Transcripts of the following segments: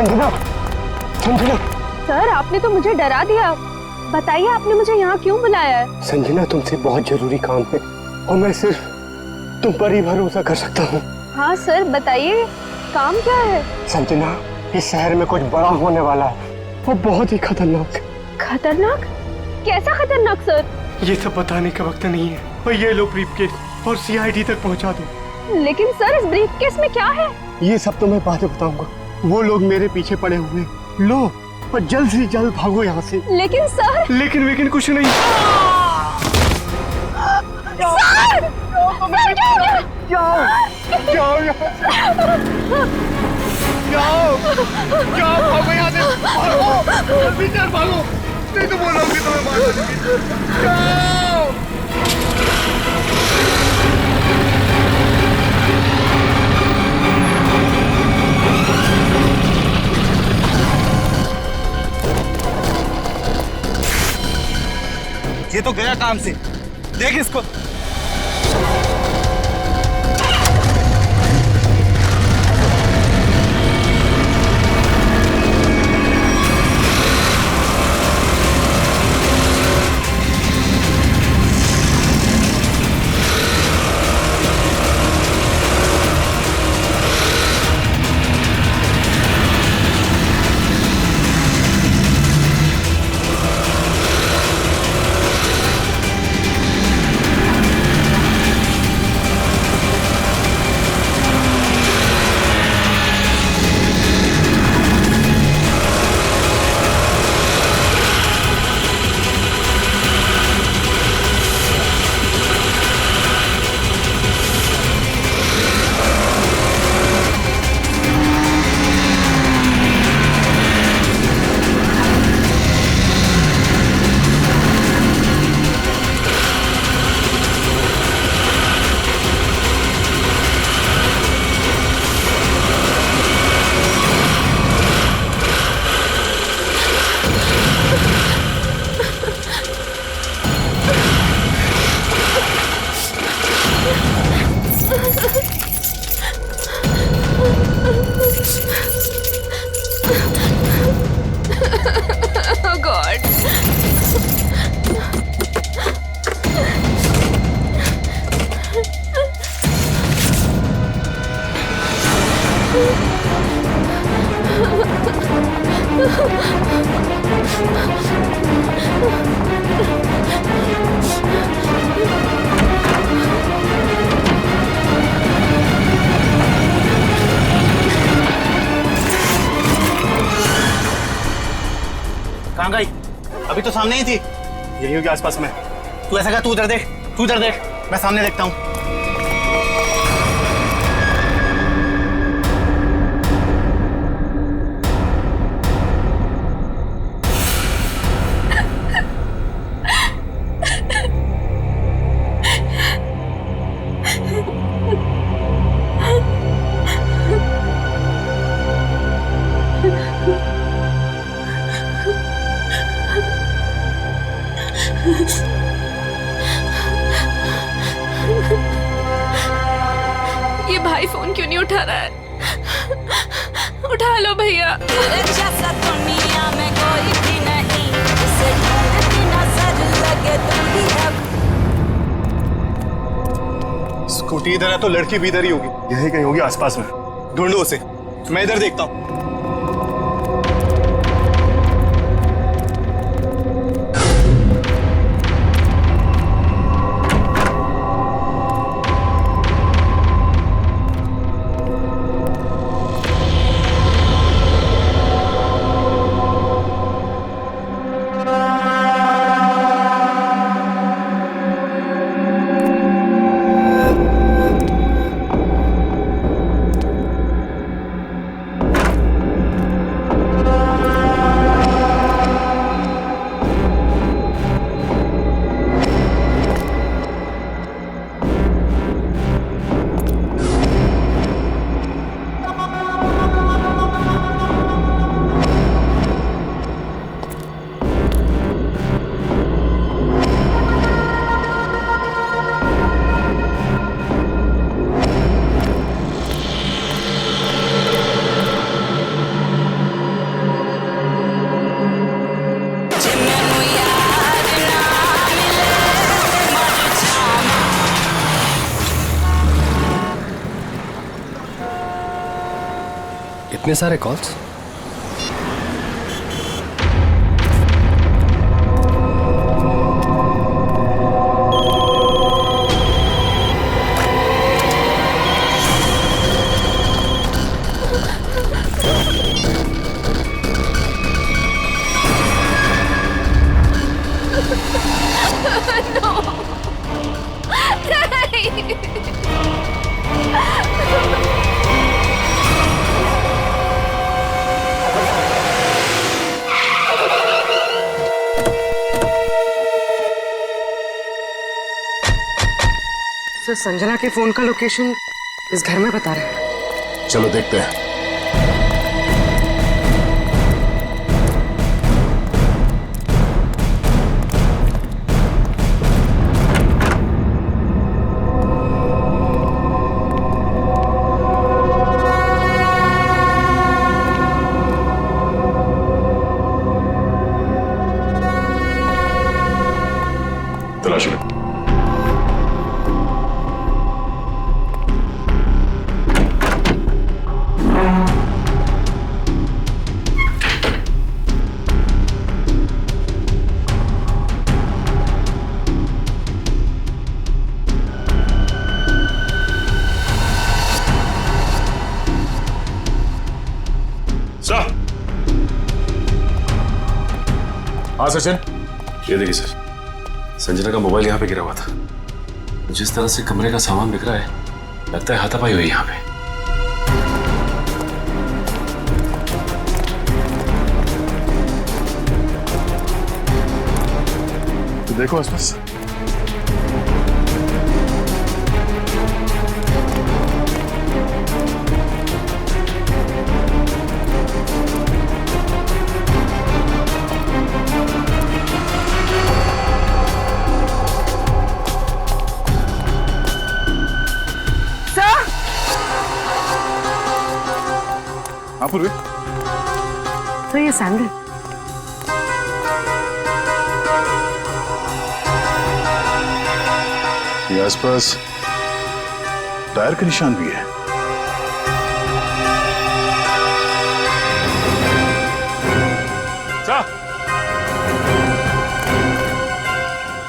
Sanjana, Sanjana. Sir आपने तो मुझे डरा दिया। बताइए आपने मुझे यहाँ क्यों बुलाया है? संजना तुमसे बहुत जरूरी काम है और मैं सिर्फ तुम पर ही भरोसा कर सकता हूँ। हाँ सर बताइए, काम क्या है? संजना, इस शहर में कुछ बड़ा होने वाला है, वो बहुत ही खतरनाक। खतरनाक? कैसा खतरनाक सर? ये सब बताने का वक्त नहीं है। और ये लो ब्रीफकेस और सीआईडी तक पहुंचा दो। लेकिन सर इस ब्रीफकेस में क्या है? ये सब तो मैं बाद में बताऊंगा। वो लोग मेरे पीछे पड़े हुए हैं। लो और जल्द से जल्द भागो यहाँ से। लेकिन सर। लेकिन कुछ नहीं। सर! सर क्या हो गया? जाओ जाओ यहाँ से। जाओ जाओ, भागो यहाँ से। भागो भीतर भागो, नहीं तो बोलोगे तो मैं मार दूंगी। जाओ। ये तो गया काम से, देख इसको। Oh God! कहाँ गई? अभी तो सामने ही थी। यही होगी आसपास में। तू ऐसा कर, तू उधर देख, तू उधर देख, मैं सामने देखता हूँ। ये भाई फोन क्यों नहीं उठा रहा है? उठा लो भैया। जैसा दुनिया में कोई भी नहीं, उसे ढूंढती नजर लगे तुम ही अब। स्कूटी इधर है तो लड़की भी इधर ही होगी, यही कहीं होगी आसपास में। ढूंढो उसे, मैं इधर देखता हूँ। इतने सारे कॉल्स? सर, संजना के फोन का लोकेशन इस घर में बता रहा है। चलो देखते हैं। तलाश लो। हाँ सचिन, ये देखिए सर, संजना का मोबाइल यहाँ पे गिरा हुआ था। जिस तरह से कमरे का सामान बिक रहा है, लगता है हाथापाई हुई यहाँ पे। तो देखो आसपास। हाँ पूर्वी, तो ये सैंडल ये आसपास टायर के निशान भी है।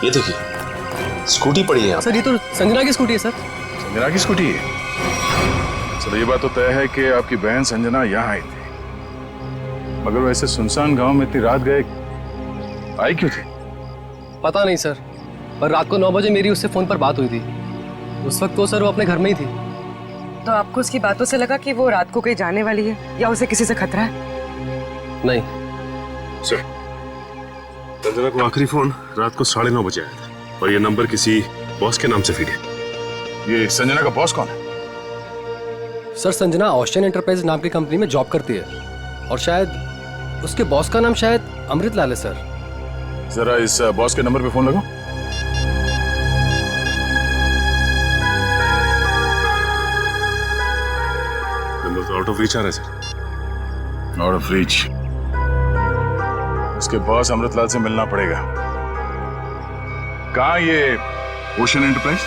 ये देखिए, स्कूटी पड़ी है यहाँ पे। सर, ये तो संजना की स्कूटी है सर। संजना की स्कूटी है? चलो ये बात तो तय है कि आपकी बहन संजना यहाँ आई थी, मगर वैसे सुनसान गांव में इतनी रात गए आई क्यों थी? पता नहीं सर, पर रात को 9 बजे मेरी उससे फोन पर बात हुई थी। उस वक्त तो सर वो अपने घर में ही थी। तो आपको उसकी बातों से लगा कि वो रात को कहीं जाने वाली है या उसे किसी से खतरा है? नहीं सर, संजना को आखिरी फोन रात को 9:30 बजे आया था और ये नंबर किसी बॉस के नाम से फीड है। ये संजना का बॉस कौन है? सर, संजना ऑस्टिन एंटरप्राइज नाम की कंपनी में जॉब करती है और शायद उसके बॉस का नाम शायद अमृत लाल है सर। जरा इस बॉस के नंबर पे फोन लगाओ। नंबर तो आउट ऑफ रीच आ रहा है सर। Out of reach? उसके बॉस अमृतलाल से मिलना पड़ेगा। कहाँ ये ओशन एंटरप्राइज?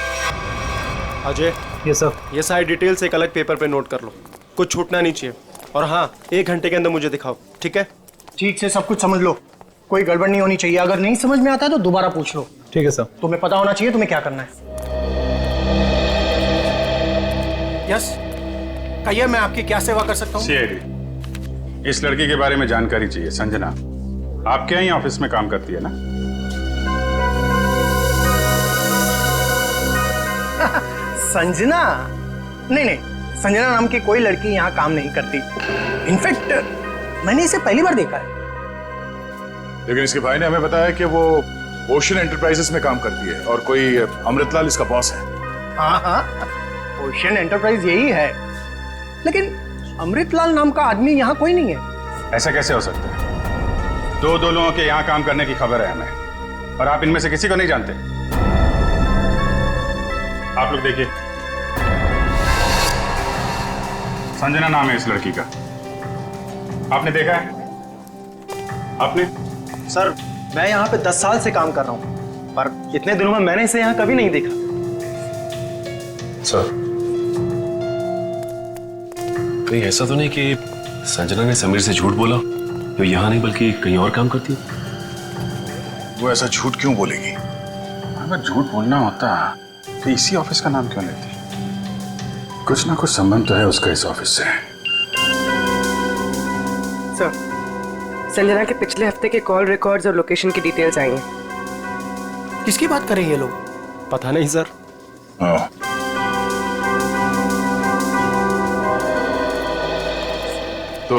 अजय, ये सर, ये सारी डिटेल्स एक अलग पेपर पे नोट कर लो, कुछ छूटना नहीं चाहिए। और हाँ, 1 घंटे के अंदर मुझे दिखाओ, ठीक है? ठीक से सब कुछ समझ लो, कोई गड़बड़ नहीं होनी चाहिए। अगर नहीं समझ में आता है तो दोबारा पूछ लो। ठीक है सर। तुम्हें पता होना चाहिए तुम्हें क्या करना है। यस, कहिए, मैं आपकी क्या सेवा कर सकता हूँ? सीआईडी, इस लड़की के बारे में जानकारी चाहिए। संजना आपके यहाँ ऑफिस में काम करती है ना? संजना? नहीं नहीं, संजना नाम की कोई लड़की यहाँ काम नहीं करती। इनफैक्ट मैंने इसे पहली बार देखा है। लेकिन इसके भाई ने हमें बताया कि वो ओशन एंटरप्राइजेस में काम करती है और कोई अमृतलाल इसका बॉस है। हाँ हाँ, ओशन एंटरप्राइज यही है, लेकिन अमृतलाल नाम का आदमी यहाँ कोई नहीं है। ऐसा कैसे हो सकता है? दो लोगों के यहाँ काम करने की खबर है हमें, और आप इनमें से किसी को नहीं जानते। आप लोग देखिए, संजना नाम है इस लड़की का। आपने देखा है? आपने? सर, मैं यहाँ पे 10 साल से काम कर रहा हूँ, पर इतने दिनों में मैंने इसे यहाँ कभी नहीं देखा। सर, कहीं ऐसा तो नहीं कि संजना ने समीर से झूठ बोला तो यहाँ नहीं बल्कि कहीं और काम करती है। वो ऐसा झूठ क्यों बोलेगी? अगर झूठ बोलना होता तो इसी ऑफिस का नाम क्यों लेती? कुछ ना कुछ संबंध तो है उसका इस ऑफिस से। सर, संजना के पिछले हफ्ते के कॉल रिकॉर्ड्स और लोकेशन की डिटेल्स आई हैं। किसकी बात कर रहे हैं ये लोग? पता नहीं सर। तो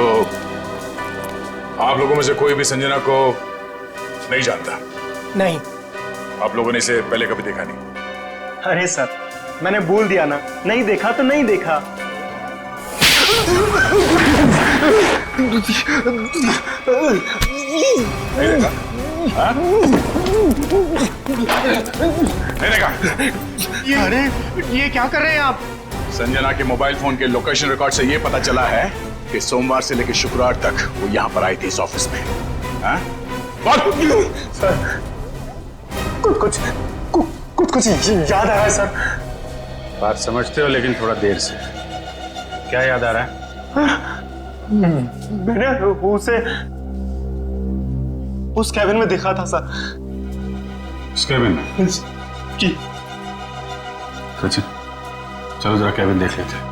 आप लोगों में से कोई भी संजना को नहीं जानता? नहीं। आप लोगों ने इसे पहले कभी देखा नहीं? अरे सर, मैंने बोल दिया ना, नहीं देखा तो नहीं देखा। नहीं देखा? हाँ? नहीं देखा? अरे ये क्या कर रहे हैं आप? संजना के मोबाइल फोन के लोकेशन रिकॉर्ड से ये पता चला है कि सोमवार से लेकर शुक्रवार तक वो यहाँ पर आई थी इस ऑफिस में। हाँ? कुछ याद आ रहा है सर। बात समझते हो लेकिन थोड़ा देर से। क्या याद आ रहा है? मैंने उसे उस कैबिन में देखा था सर। इस कैबिन में? जी। सचिन, चलो जरा कैबिन देख लेते हैं।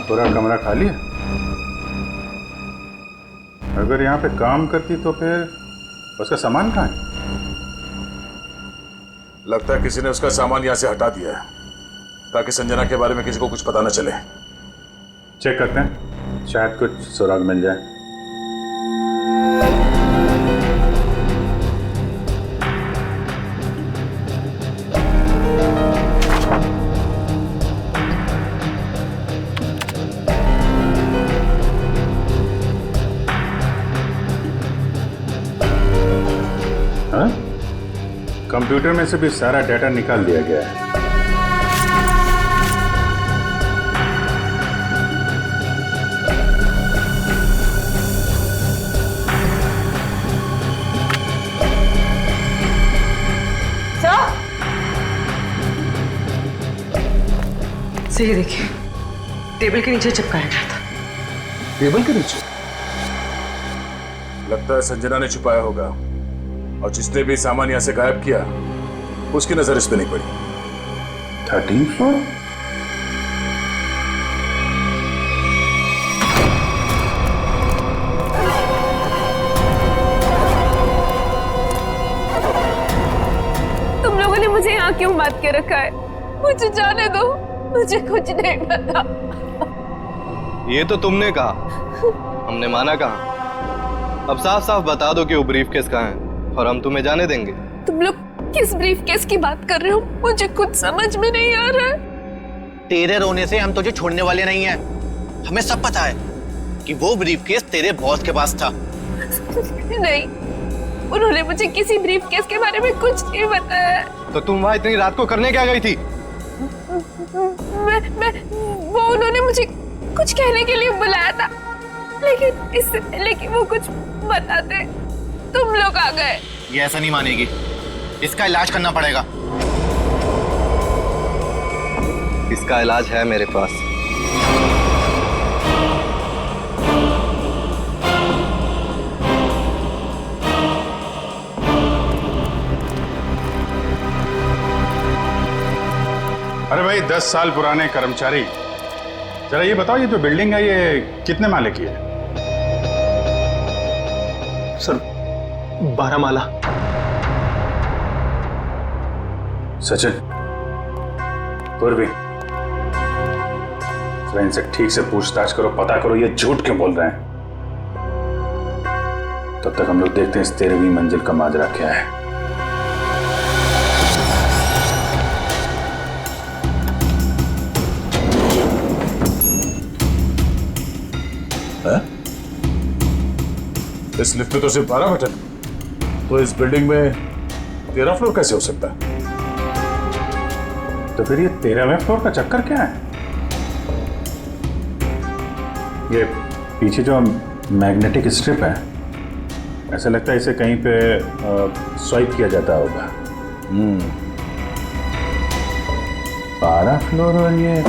पूरा कमरा खाली है? अगर यहाँ पे काम करती तो फिर उसका सामान कहाँ है? लगता है किसी ने उसका सामान यहाँ से हटा दिया है ताकि संजना के बारे में किसी को कुछ पता न चले। चेक करते हैं, शायद कुछ सुराग मिल जाए। कंप्यूटर में से भी सारा डाटा निकाल दिया गया है। सही देखिए, टेबल के नीचे चिपकाया गया था। टेबल के नीचे? लगता है संजना ने छुपाया होगा और जिसने भी सामान यहां से गायब किया उसकी नजर इस पे नहीं पड़ी। 13th floor? तुम लोगों ने मुझे यहाँ क्यों बात के रखा है? मुझे जाने दो, मुझे कुछ नहीं पता। ये तो तुमने कहा, हमने माना कहा। अब साफ साफ बता दो कि वो ब्रीफ केस कहाँ है और हम तुम्हें जाने देंगे। तुम लोग किस ब्रीफ केस की बात कर रहे हो? मुझे कुछ समझ में नहीं आ रहा है। तेरे रोने से हम तुझे छोड़ने वाले नहीं हैं। हमें सब पता है कि वो ब्रीफ केस तेरे बॉस के पास था। नहीं, उन्होंने मुझे किसी ब्रीफ केस के बारे में कुछ नहीं बताया। तो तुम वहां इतनी रात को करने क्या गई थी? वो उन्होंने मुझे कुछ कहने के लिए बुलाया था, लेकिन इससे पहले कि वो कुछ बताते तुम लोग आ गए। ये ऐसा नहीं मानेगी, इसका इलाज करना पड़ेगा। इसका इलाज है मेरे पास। अरे भाई 10 साल पुराने कर्मचारी, जरा ये बताओ, ये जो बिल्डिंग है ये कितने माले की है? सर 12 माला। सचिन, पूर्वी, जरा इनसे ठीक से पूछताछ करो, पता करो ये झूठ क्यों बोल रहे हैं। तब तक हम लोग देखते हैं इस 13वीं मंजिल का माजरा क्या है। इस लिफ्ट में तो सिर्फ 12 बटन, तो इस बिल्डिंग में 13 फ्लोर कैसे हो सकता है? तो फिर ये 13वें फ्लोर का चक्कर क्या है? ये पीछे जो मैग्नेटिक स्ट्रिप है, ऐसा लगता है इसे कहीं पे स्वाइप किया जाता होगा। 12 फ्लोर और ये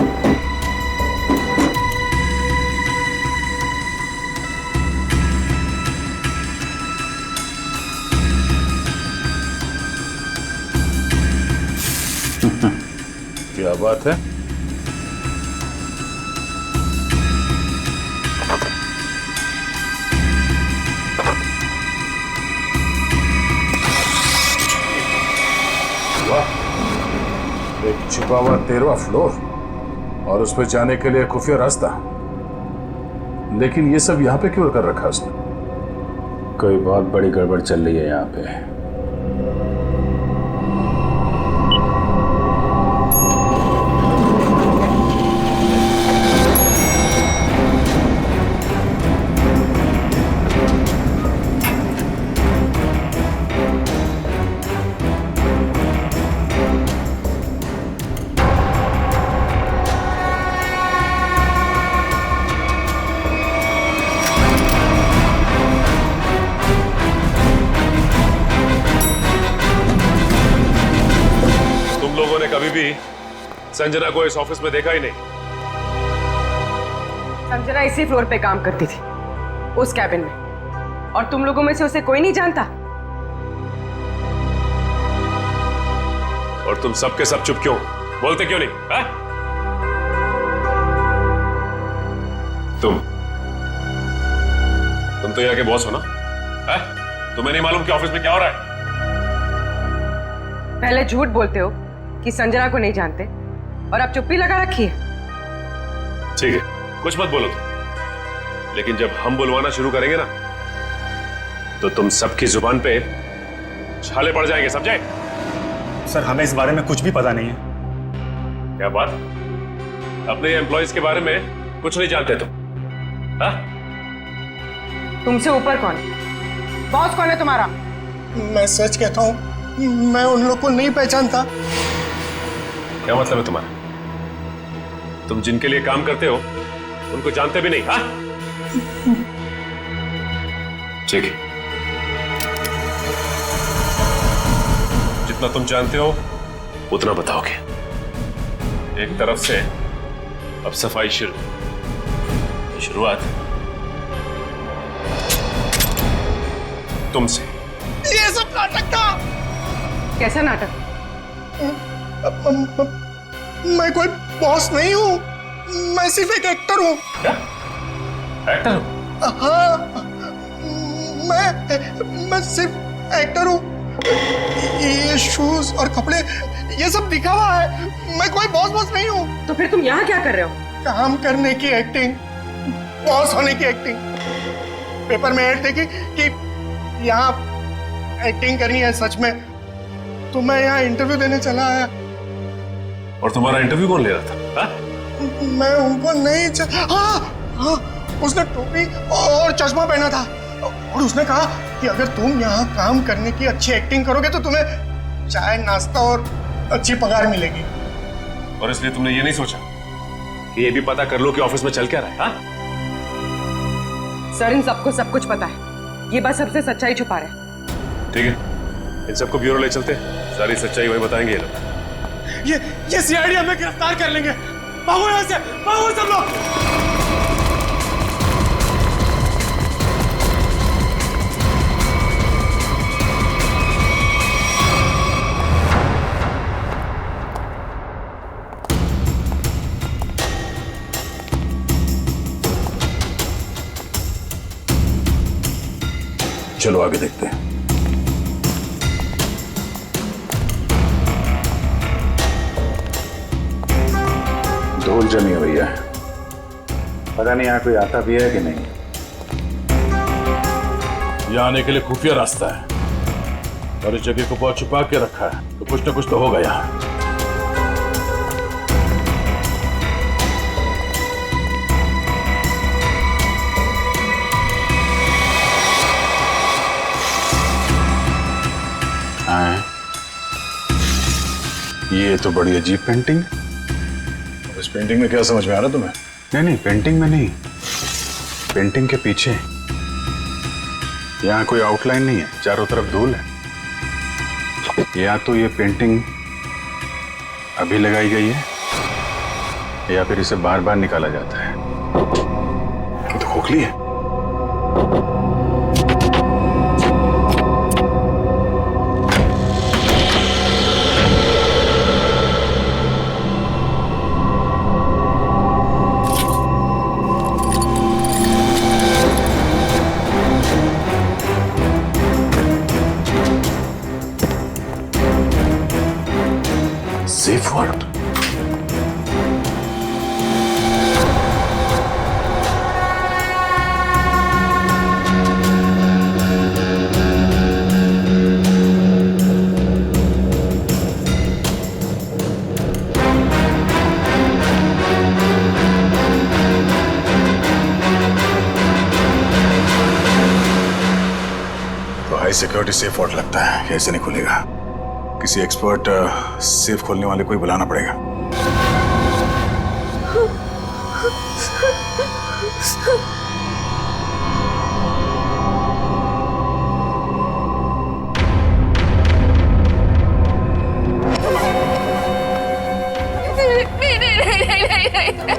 क्या बात है? वाह, एक छुपा हुआ 13वां फ्लोर और उस पर जाने के लिए खुफिया रास्ता। लेकिन ये सब यहाँ पे क्यों कर रखा उसने? कोई बहुत बड़ी गड़बड़ चल रही है यहाँ पे। कभी भी संजना को इस ऑफिस में देखा ही नहीं। संजना इसी फ्लोर पे काम करती थी, उस कैबिन में, और तुम लोगों में से उसे कोई नहीं जानता। और तुम सब के सब चुप क्यों? बोलते क्यों नहीं? है? तुम तो यहाँ के बॉस हो ना? है? तुम्हें नहीं मालूम कि ऑफिस में क्या हो रहा है? पहले झूठ बोलते हो कि संजना को नहीं जानते, और अब चुप्पी लगा रखी है। ठीक है, कुछ मत बोलो तुम, लेकिन जब हम बुलवाना शुरू करेंगे ना, तो तुम सबकी जुबान पे छाले पड़ जाएंगे, समझे? सर, हमें इस बारे में कुछ भी पता नहीं है। क्या बात? अपने एम्प्लॉइज के बारे में कुछ नहीं जानते तुम? हाँ? तुमसे ऊपर कौन? बॉस कौन है तुम्हारा? मैं सच कहता हूँ, मैं उन लोग को नहीं पहचानता। क्या मतलब है तुम्हारा? तुम जिनके लिए काम करते हो उनको जानते भी नहीं? हाँ? ठीक है, जितना तुम जानते हो उतना बताओगे। एक तरफ से अब सफाई शुरुआत तुमसे। ये सब नाटक था। कैसा नाटक? मैं कोई बॉस नहीं हूँ, मैं सिर्फ एक एक्टर हूँ। क्या? एक्टर हो? हाँ, मैं सिर्फ एक्टर हूँ। ये शूज और कपड़े ये सब दिखा हुआ है, मैं कोई बॉस नहीं हूँ। तो फिर तुम यहाँ क्या कर रहे हो? काम करने की एक्टिंग, बॉस होने की एक्टिंग। पेपर में ऐड देखी कि यहाँ एक्टिंग करनी है सच में, तो मैं यहाँ इंटरव्यू देने चला आया। और तुम्हारा इंटरव्यू कौन ले रहा था? हा? मैं उनको नहीं हाँ, उसने टोपी और चश्मा पहना था, और उसने कहा कि अगर तुम यहाँ काम करने की अच्छी एक्टिंग करोगे तो तुम्हें चाय, नाश्ता और अच्छी पगार मिलेगी। और इसलिए तुमने ये नहीं सोचा कि ये भी पता कर लो कि ऑफिस में चल क्या रहा है? हा? सर, इन सबको सब कुछ पता है, ये बस सबसे सच्चाई छुपा रहे हैं। ठीक है, इन सबको ब्यूरो ले चलते, सारी सच्चाई वही बताएंगे ये लोग। ये सीआईडी हमें गिरफ्तार कर लेंगे। भागो यहाँ से, भागो सब लोग। चलो आगे देखते हैं। धूल जमी हुई है, पता नहीं यहाँ कोई आता भी है कि नहीं। यहाँ आने के लिए खुफिया रास्ता है और इस जगह को बहुत छुपा के रखा है, तो कुछ ना कुछ तो होगा यहाँ। ये तो बड़ी अजीब पेंटिंग है। इस पेंटिंग में क्या समझ में आ रहा तुम्हें? नहीं नहीं, पेंटिंग में नहीं, पेंटिंग के पीछे। यहाँ कोई आउटलाइन नहीं है, चारों तरफ धूल है। या तो ये पेंटिंग अभी लगाई गई है या फिर इसे बार बार निकाला जाता है। ये तो खोखली है। Safe word. तो हाई सिक्योरिटी सेफ वर्ड लगता है, कैसे नहीं खुलेगा? किसी एक्सपर्ट सेफ खोलने वाले को ही बुलाना पड़ेगा।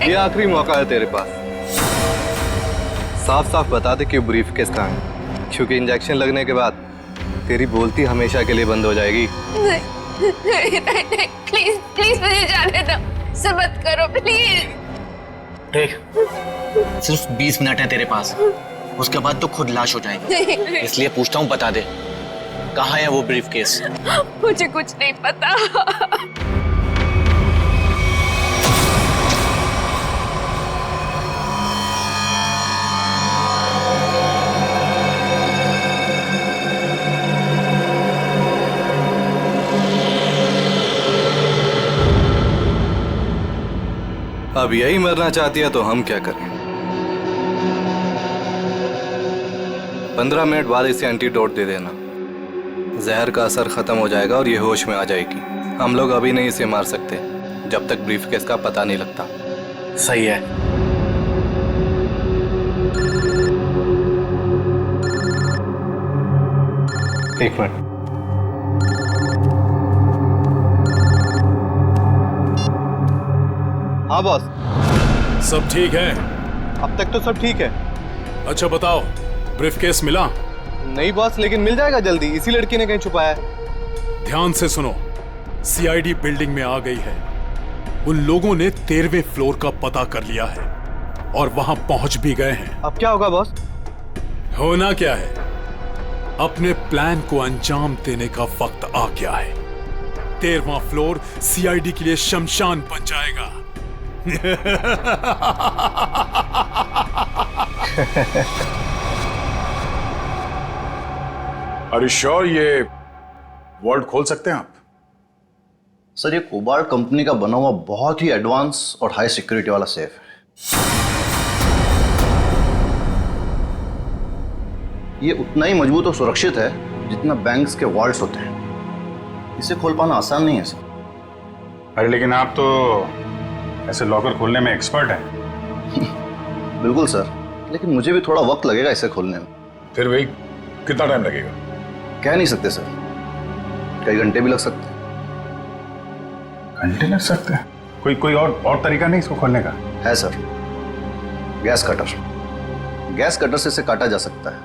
ये आखिरी मौका है तेरे पास। साफ साफ बता दे कि ब्रीफकेस कहाँ है, क्योंकि इंजेक्शन लगने के बाद तेरी बोलती हमेशा के लिए बंद हो जाएगी। नहीं, प्लीज प्लीज मुझे जाने दो, सब मत करो प्लीज। देख, सिर्फ 20 मिनट है तेरे पास, उसके बाद तो खुद लाश हो जाएगी। इसलिए पूछता हूँ, बता दे कहाँ है वो ब्रीफकेस? मुझे कुछ नहीं पता। अब यही मरना चाहती है तो हम क्या करें? 15 मिनट बाद इसे एंटीडोट दे देना, जहर का असर खत्म हो जाएगा और ये होश में आ जाएगी। हम लोग अभी नहीं इसे मार सकते जब तक ब्रीफकेस का पता नहीं लगता। सही है। एक मिनट। हाँ बॉस, सब ठीक है? अब तक तो सब ठीक है। अच्छा बताओ, ब्रीफकेस मिला? नहीं बॉस, लेकिन मिल जाएगा जल्दी, इसी लड़की ने कहीं छुपाया है। ध्यान से सुनो, सीआईडी बिल्डिंग में आ गई है। उन लोगों ने 13वें फ्लोर का पता कर लिया है और वहां पहुंच भी गए हैं। अब क्या होगा बॉस? होना क्या है, अपने प्लान को अंजाम देने का वक्त आ गया है। 13वां फ्लोर सीआईडी के लिए शमशान बन जाएगा। Are you sure ये वॉल्ट खोल सकते हैं आप? सर, ये कोबाल्ट कंपनी का बना हुआ बहुत ही एडवांस और हाई सिक्योरिटी वाला सेफ है। ये उतना ही मजबूत और सुरक्षित है जितना बैंक्स के वॉल्ट्स होते हैं। इसे खोल पाना आसान नहीं है सर। अरे लेकिन आप तो ऐसे लॉकर खोलने में एक्सपर्ट हैं। बिल्कुल सर, लेकिन मुझे भी थोड़ा वक्त लगेगा इसे खोलने में। फिर वही कितना टाइम लगेगा? कह नहीं सकते सर, कई घंटे भी लग सकते हैं। घंटे लग सकते हैं? कोई और तरीका नहीं इसको खोलने का? है sir, gas cutter. Gas cutter से इसे काटा जा सकता है,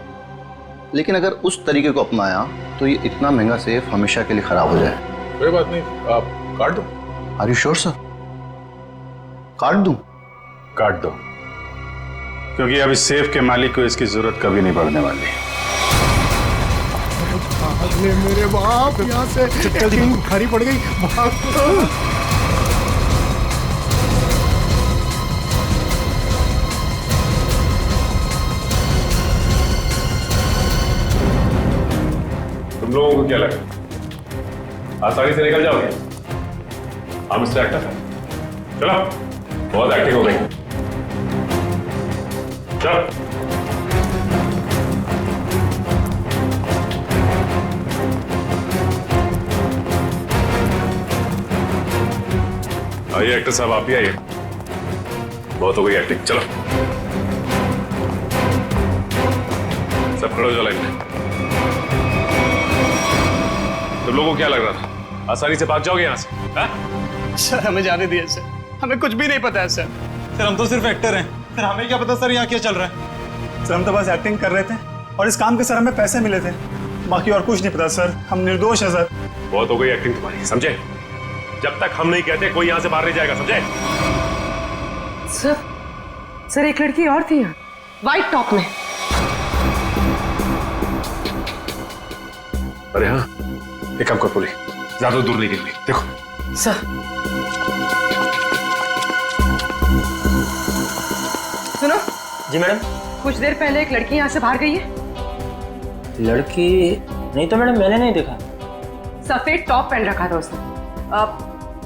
लेकिन अगर उस तरीके को अपनाया तो ये इतना महंगा सेफ हमेशा के लिए खराब हो जाए। कोई बात नहीं, आप काट दो। Are you sure sir? काट दूं? काट दो, क्योंकि अब इस सेफ के मालिक को इसकी जरूरत कभी नहीं पड़ने वाली। अरे मेरे बाप, यहाँ से चेकिंग भारी पड़ गई। तुम लोगों को क्या लगा आसानी से निकल जाओगे? हम मिस्टर एक्टर, चलो, बहुत एक्टिंग हो गई, चलो। आइए एक्टर साहब, आप भी आइए। बहुत हो गई एक्टिंग, चलो सब खड़े हो जाओ लाइन में। तुम लोगों को क्या लग रहा था आसानी से भाग जाओगे यहाँ से? हा? सर हमें जाने दिए सर, हमें कुछ भी नहीं पता है सर। सर हम तो सिर्फ एक्टर हैं सर, हमें क्या पता सर यहाँ क्या चल रहा है। सर हम तो बस एक्टिंग कर रहे थे और इस काम के सर हमें पैसे मिले थे, बाकी और कुछ नहीं पता सर। हम निर्दोष हैं सर। बहुत हो गई एक्टिंग तुम्हारी, समझे? जब तक हम नहीं कहते कोई यहाँ से बाहर नहीं जाएगा, समझे? सर एक लड़की और थी यहाँ व्हाइट टॉप में। अरे हाँ, एक काम कर बोली, ज्यादा दूर नहीं गिरनी। देखो सर सुनो। जी मैडम। कुछ देर पहले एक लड़की यहाँ से बाहर गई है। लड़की नहीं तो मैडम, मैंने नहीं देखा। सफेद टॉप पहन रखा था उसने,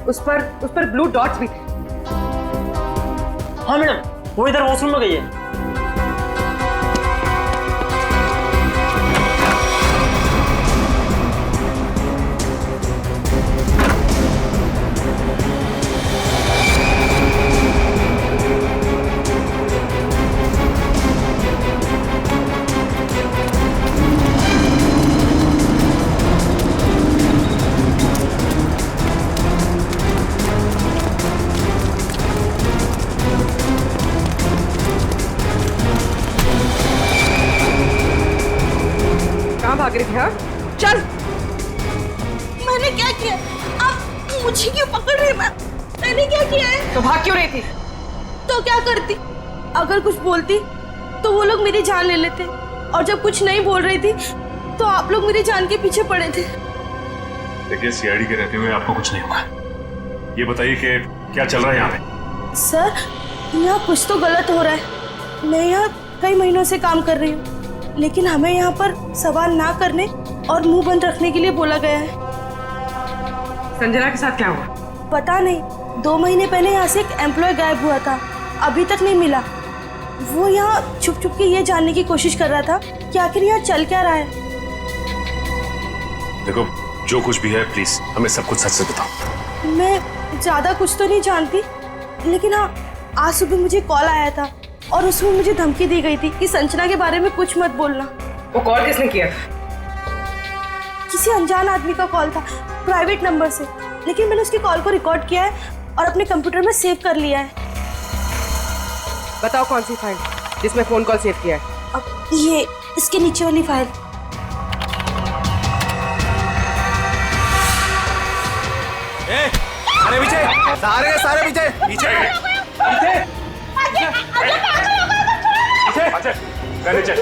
उस पर ब्लू डॉट्स भी थे। हाँ मैडम, वो इधर वॉशरूम में गई है। भाग रही थी? हाँ चल। मैंने क्या किया? आप मुझे क्यों पकड़ रहे? मैंने क्या किया है? तो भाग क्यों रही थी? तो क्या करती? अगर कुछ बोलती तो वो लोग मेरी जान ले लेते, और जब कुछ नहीं बोल रही थी तो आप लोग मेरी जान के पीछे पड़े थे। देखिए सीआईडी के रहते हुए आपको कुछ नहीं होगा। ये बताइए कि क्या चल रहा है यहाँ पे? सर यहाँ कुछ तो गलत हो रहा है। मैं यहाँ कई महीनों से काम कर रही हूँ, लेकिन हमें यहाँ पर सवाल ना करने और मुंह बंद रखने के लिए बोला गया है। संजना के साथ क्या हुआ? पता नहीं, 2 महीने पहले यहाँ से एक एम्प्लॉय गायब हुआ था, अभी तक नहीं मिला। वो यहाँ छुप छुप के ये जानने की कोशिश कर रहा था कि आखिर यहाँ चल क्या रहा है। देखो जो कुछ भी है प्लीज हमें सब कुछ सच से बताओ। मैं ज्यादा कुछ तो नहीं जानती, लेकिन हाँ आज सुबह मुझे कॉल आया था और उसमें मुझे धमकी दी गई थी कि संजना के बारे में कुछ मत बोलना। वो कॉल किसने किया? किसी अनजान आदमी का कॉल था, प्राइवेट नंबर से, लेकिन मैंने उसकी कॉल को रिकॉर्ड किया है और अपने कंप्यूटर में सेव कर लिया है। बताओ कौन सी फाइल जिसमें फोन कॉल सेव किया है? अब ये इसके नीचे वाली फाइल। सारे पीछे, सारे पीछे पीछे पीछे नीचे,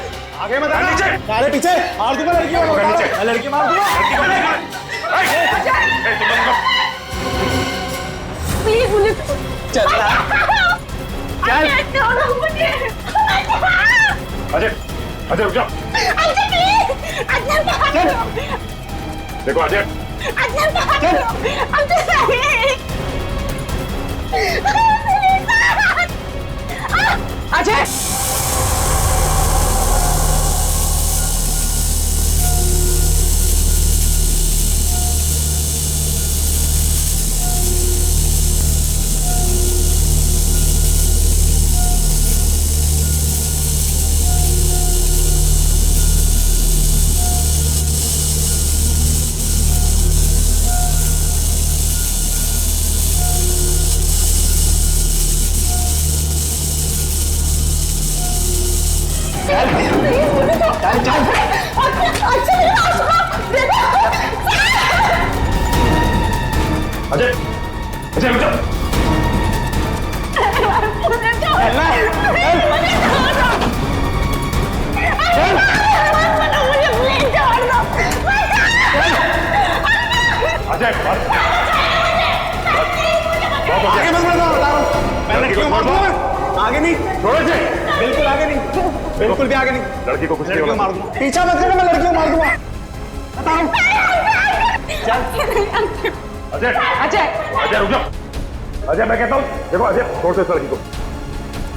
आगे मत आना, नीचे सारे पीछे मार दूंगा लड़की को, लड़की मार दूंगा। प्लीज मुझे चल अजय अजय रुक जाओ। देखो अजय अजय अजय अजय रुक जाओ। अजय आगे मत बढ़ो, बता रहा हूँ मैं लड़की को मार दूंगा। आगे नहीं, छोड़ो इसे। बिल्कुल आगे नहीं, बिल्कुल भी आगे नहीं। लड़की को कुछ नहीं लड़की को होगा। मार दूंगा। पीछा मत करना, मैं लड़की को मार दूंगा, बता रहा हूँ। अजय अजय अजय रुक जाओ। अजय मैं कहता हूँ देखो अजय छोड़ दो इस लड़की को।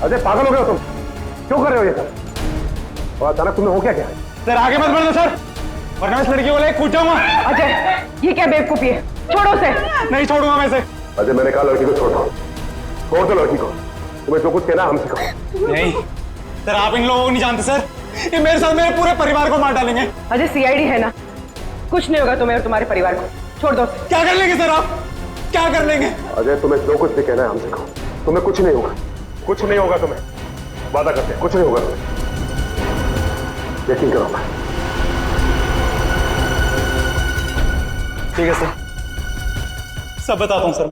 अजय पागल हो गए हो तुम, क्यों कर रहे हो ये सब? और अचानक तुम्हें हो क्या है? सर आगे मत बढ़ो सर, वरना इस लड़की को लेकर कूद जाऊंगा। अजय ये क्या बेवकूफी है? छोड़ो उसे। नहीं छोड़ूंगा मैं इसे। अजय मैंने कहा लड़की को छोड़ दो, छोड़ दो लड़की को। तुम्हें जो कुछ कहना हमसे कहो। नहीं सर, आप इन लोगों को नहीं जानते सर, ये मेरे साथ मेरे पूरे परिवार को मार डालेंगे। अजय सीआईडी है ना, कुछ नहीं होगा तुम्हें और तुम्हारे परिवार को, छोड़ दो। क्या कर लेंगे सर आप, क्या कर लेंगे? अजय तुम्हें जो कुछ भी कहना है हमसे कहो, तुम्हें कुछ नहीं होगा, कुछ नहीं होगा तुम्हें, वादा करते हैं कुछ नहीं होगा तुम्हें, यकीन करो। ठीक है सर, सब बताता हूँ सर।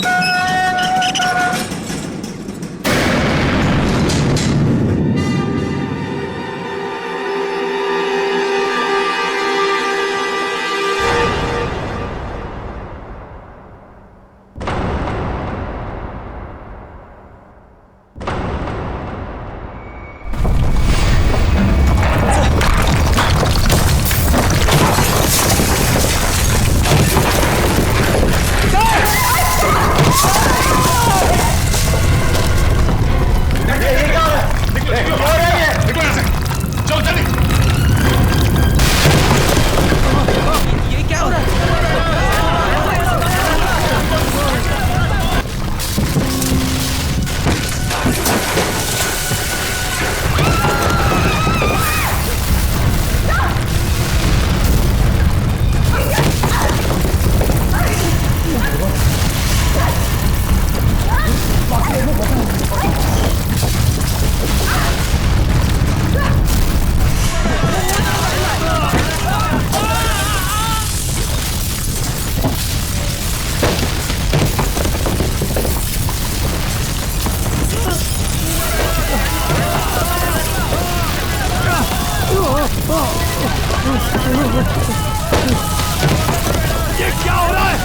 ये क्या हो रहा है?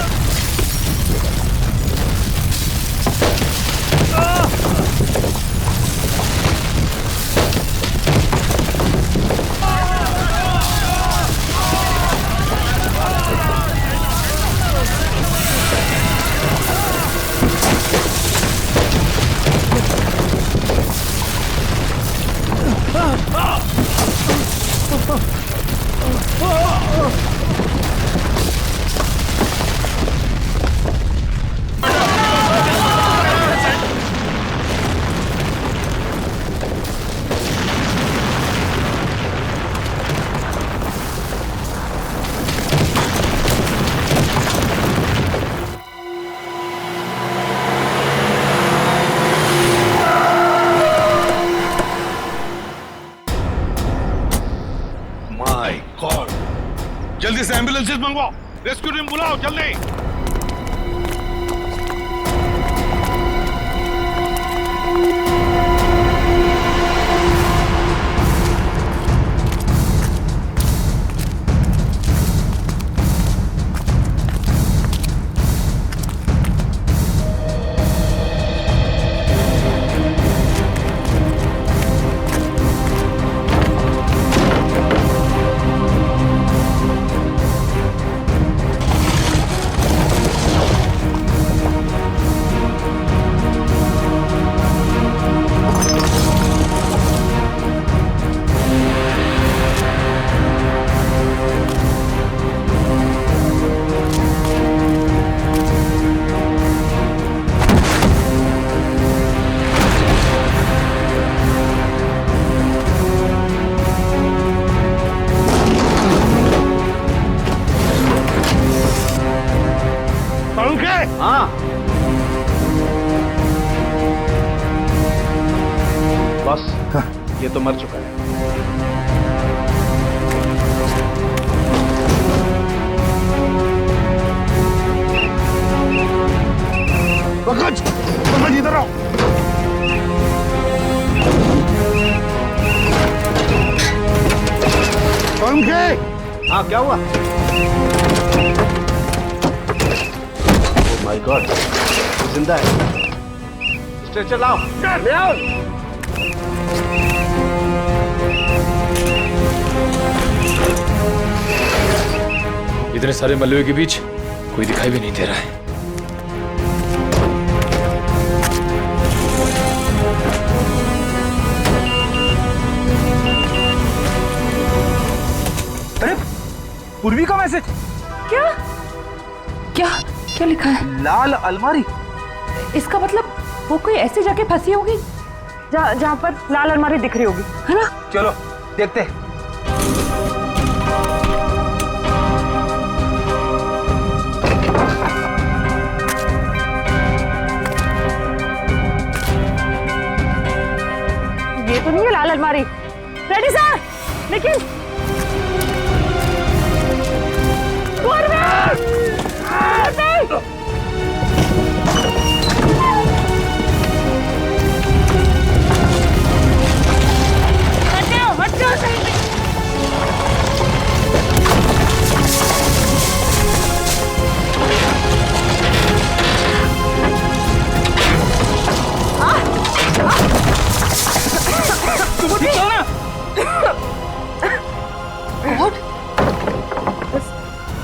जल्दी से एम्बुलेंसेस मंगवाओ, रेस्क्यू टीम बुलाओ जल्दी। हाँ बस, ये तो मर चुका है। पंकज, पंकज इधर आओ। पंकज, हाँ क्या हुआ? माय गॉड, जिंदा है। स्ट्रेचर लाओ, ले आओ। इतने सारे मलबे के बीच कोई दिखाई भी नहीं दे रहा है। अरे पूर्वी का मैसेज। क्या क्या क्या लिखा है? लाल अलमारी, इसका मतलब वो कोई ऐसी जगह फंसी होगी जहाँ पर लाल अलमारी दिख रही होगी, है ना? चलो देखते हैं। ये तो नहीं है लाल अलमारी। रेडी सर, लेकिन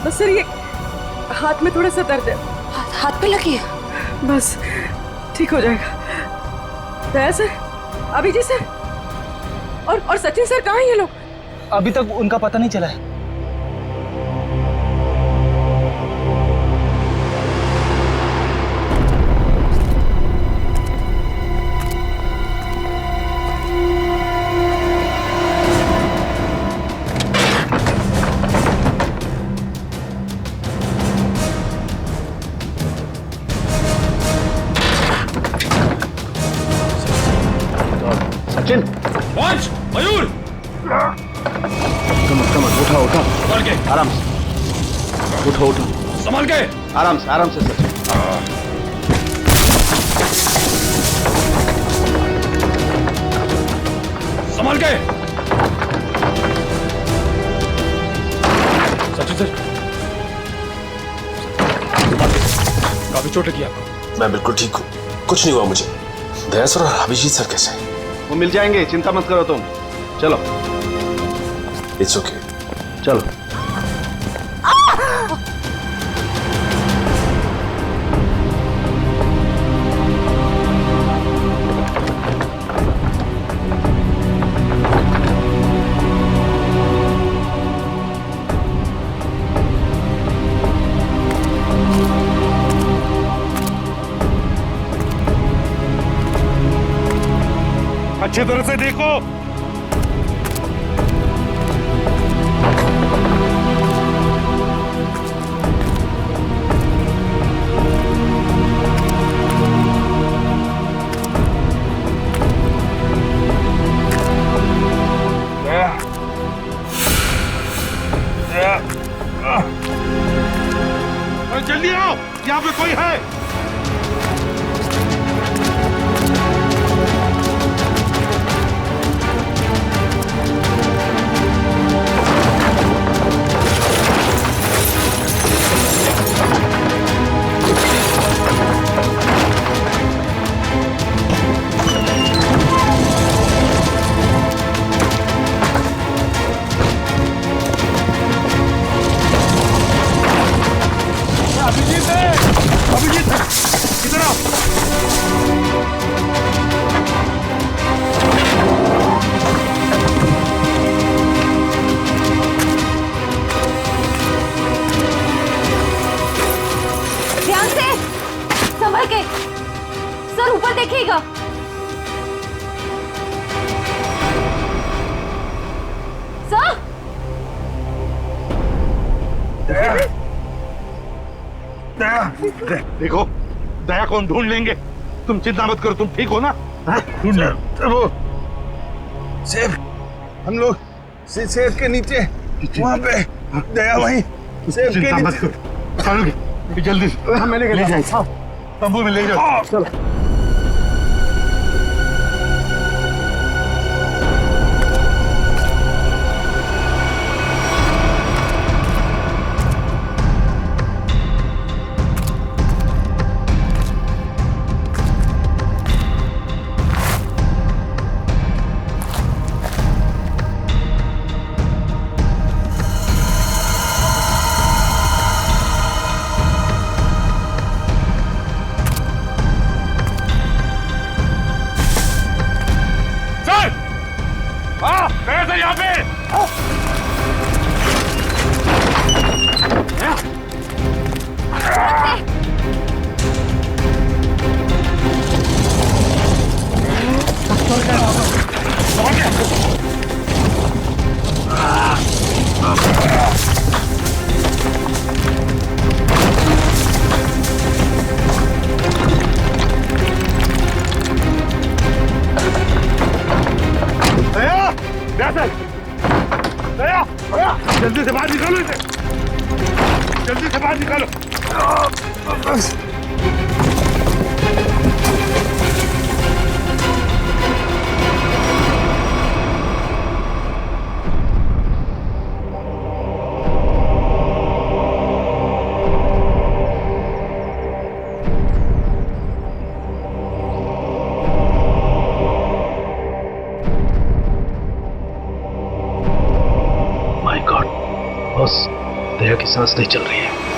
बस सर, ये हाथ में थोड़ा सा दर्द है। हाथ पे लगी है? बस ठीक हो जाएगा। दया सर, अभिजीत सर और सचिन सर कहाँ हैं ये लोग? अभी तक उनका पता नहीं चला है। सचिन, पंच, मयूर, कम उठा उठा, संभाल के, आराम से उठो उठो, संभाल के, आराम से सचिन। संभाल के। सचिन सर, काफी चोट लगी आपको। मैं बिल्कुल ठीक हूँ, कुछ नहीं हुआ मुझे। दया सर और अभिजीत सर कैसे हैं? वो मिल जाएंगे, चिंता मत करो तुम। चलो, इट्स ओके, चलो। अच्छी तरह से देखो। जल्दी आओ, यहाँ पे कोई है। अभिजीत इधर आओ। ध्यान से, संभल के। सर ऊपर देखिएगा। सर, देखो, दया को हम ढूंढ लेंगे, तुम चिंता मत करो। तुम ठीक हो ना? ढूंढ वो सेफ, हम लोग सेफ के नीचे वहाँ पे, दया वहीं सेफ के नीचे। जल्दी मैंने ले जाओ, तंबू में ले जाओ। चलो। दया सर, दया, जल्दी से बाहर निकालो इसे, जल्दी से बाहर निकालो। माय गॉड बॉस, दया की सांस नहीं चल रही है।